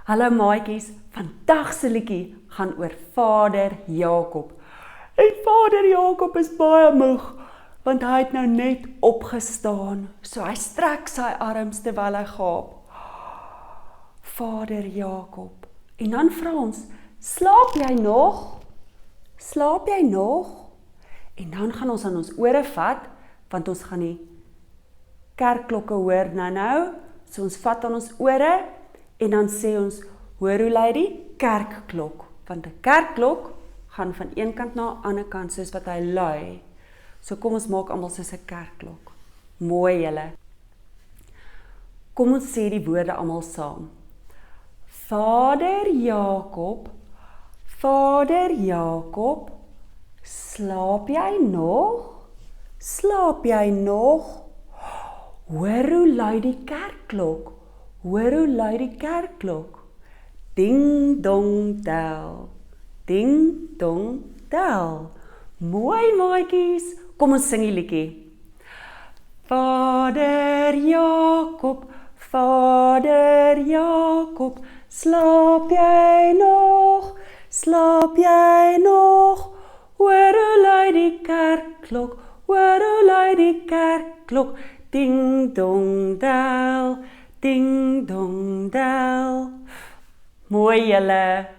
Hallo maatjies, vandag se liedjie gaan oor Vader Jakob. En Vader Jakob is baie moeg, want hy het nou net opgestaan. So hy strek sy arms terwyl hy gaap. Vader Jakob. En dan vra ons, slaap jy nog? Slaap jy nog? En dan gaan ons aan ons ore vat, want ons gaan die kerkklokke hoor nou. So ons vat aan ons ore, en dan sê ons, hoor hoe lui die kerkklok, want 'n kerkklok gaan van een kant na 'n ander kant, soos wat hy lui. So kom ons maak almal soos 'n kerkklok. Mooi julle. Kom ons sê die woorde almal saam. Vader Jakob, Vader Jakob, slaap jy nog? Slaap jy nog? Hoor hoe lui die kerkklok? Hoor hoe lui die kerkklok? Ding dong tel, ding dong tel. Mooi maatjies, kom ons sing die liedjie. Vader Jakob, Vader Jakob, slaap jy nog? Slaap jy nog? Hoor hoe lui die kerkklok? Hoor hoe lui die kerkklok? Ding dong tel, ding dong del. Mooi julle.